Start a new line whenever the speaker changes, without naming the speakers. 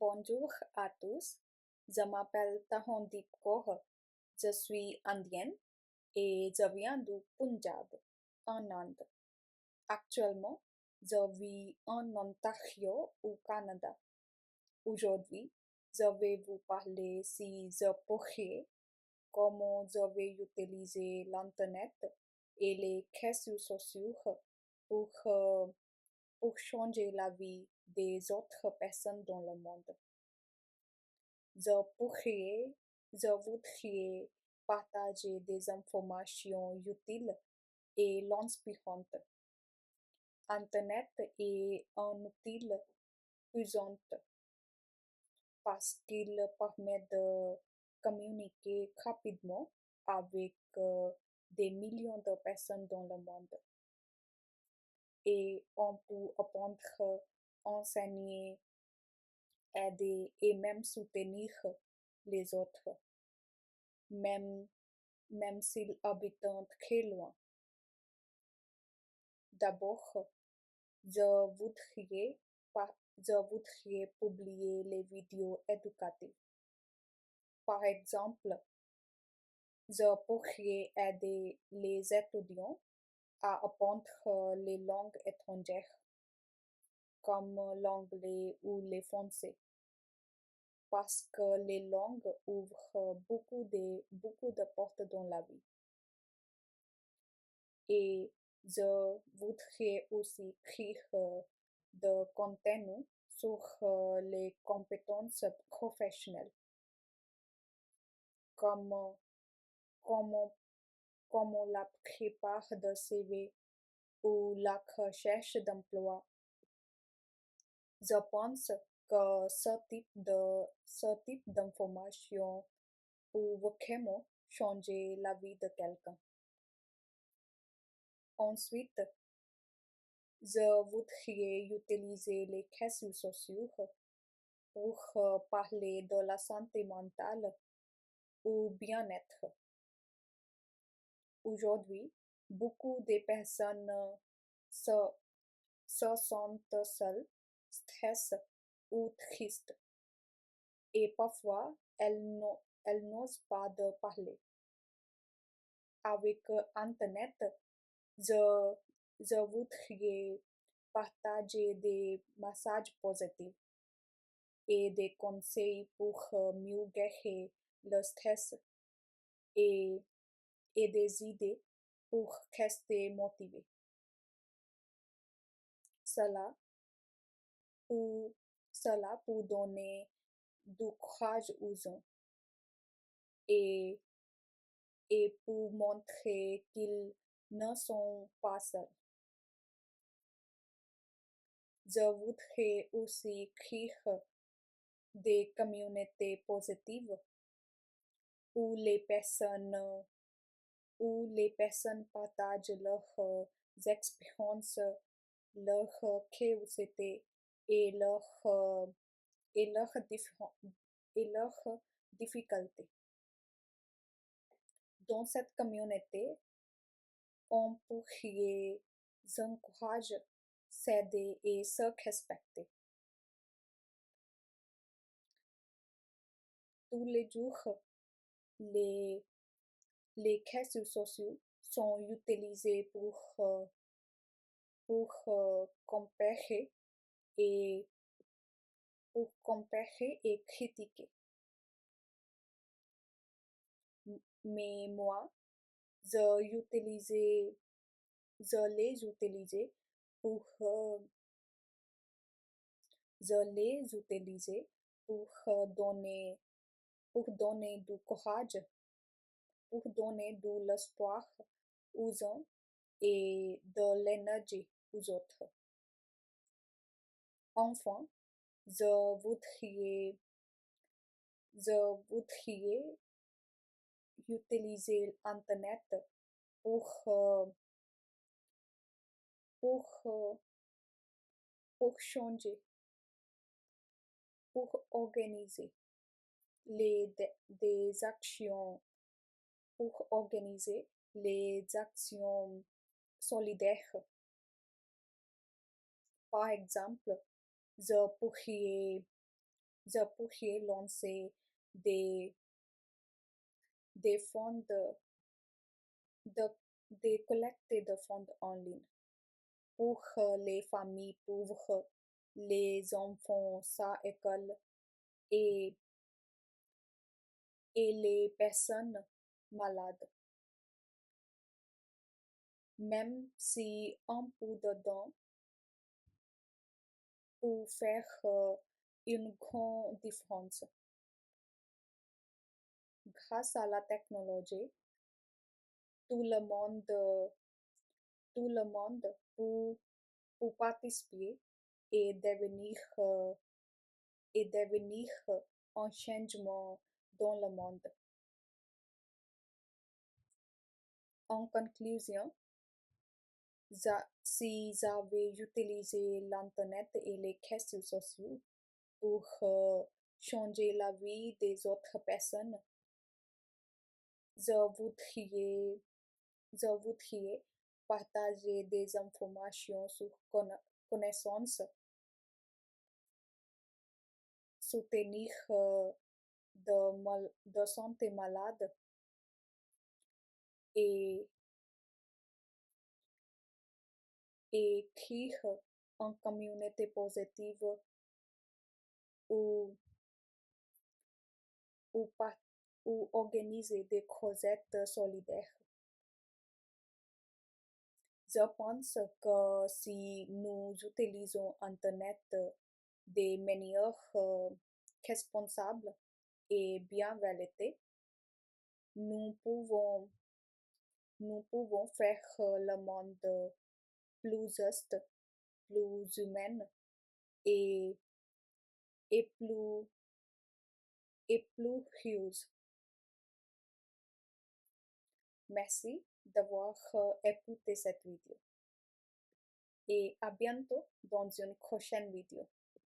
Bonjour à tous, je m'appelle Tahondip Kaur, je suis indienne et je viens du Punjab, en Inde. Actuellement, je vis en Ontario au Canada. Aujourd'hui, je vais vous parler si je pourrais, comment je vais utiliser l'Internet et les réseaux sociaux pour, euh, pour changer la vie des autres personnes dans le monde. Je pourrais, je voudrais partager des informations utiles et inspirantes. Internet est un outil puissant parce qu'il permet de communiquer rapidement avec des millions de personnes dans le monde. Et on peut apprendre, enseigner, aider et même soutenir les autres, même, même s'ils habitent très loin. D'abord, je voudrais, je voudrais publier les vidéos éducatives. Par exemple, je pourrais aider les étudiants à apprendre les langues étrangères, comme l'anglais ou le français, parce que les langues ouvrent beaucoup de portes dans la vie. Et je voudrais aussi écrire de contenu sur les compétences professionnelles, comme, comme, comme la prépare de CV ou la recherche d'emploi. Je pense que ce type d'information peut vraiment changer la vie de quelqu'un. Ensuite, je voudrais utiliser les réseaux sociaux pour parler de la santé mentale ou bien-être. Aujourd'hui, beaucoup de personnes se, se sentent seules, stressées ou tristes et parfois elles n'osent pas de parler. Avec Internet, je, je voudrais partager des messages positifs et des conseils pour mieux gérer le stress et, et des idées pour rester motivé. Cela pour, cela pour donner du courage aux gens et, et pour montrer qu'ils ne sont pas seuls. Je voudrais aussi créer des communautés positives où les personnes partagent leurs expériences, leurs curiosités et et leurs diffé- et leurs difficultés. Dans cette communauté, on pourrait s'encourager, s'aider et se respecter. Tous les jours, les, les réseaux sociaux sont utilisés pour et, comparer et critiquer. Mais moi, je, utilisais, je les utilisais pour, je les utilisais pour donner du courage, pour donner de l'espoir aux uns et de l'énergie aux autres. Enfin, je voudrais, je voudrais utiliser Internet pour, pour, pour changer, pour organiser des actions, pour organiser les actions solidaires. Par exemple, je pourrais, Vous pourriez lancer des, des fonds de, des collectes de fonds en ligne pour les familles pauvres, les enfants sans école et, et les personnes malades. Même si un peu dedans pour faire une grande différence. Grâce à la technologie, tout le monde, tout le monde peut participer et devenir un changement dans le monde. En conclusion, si j'avais utilisé l'Internet et les réseaux sociaux pour changer la vie des autres personnes, je voudrais, je voudrais partager des informations sur connaissances, soutenir de santé malade et, et créer une communauté positive ou, ou, ou organiser des causettes solidaires. Je pense que si nous utilisons Internet de manière responsable et bienveillante, nous pouvons, nous pouvons faire le monde plus juste, plus humain et, et plus, et plus heureux. Merci d'avoir écouté cette vidéo et à bientôt dans une prochaine vidéo.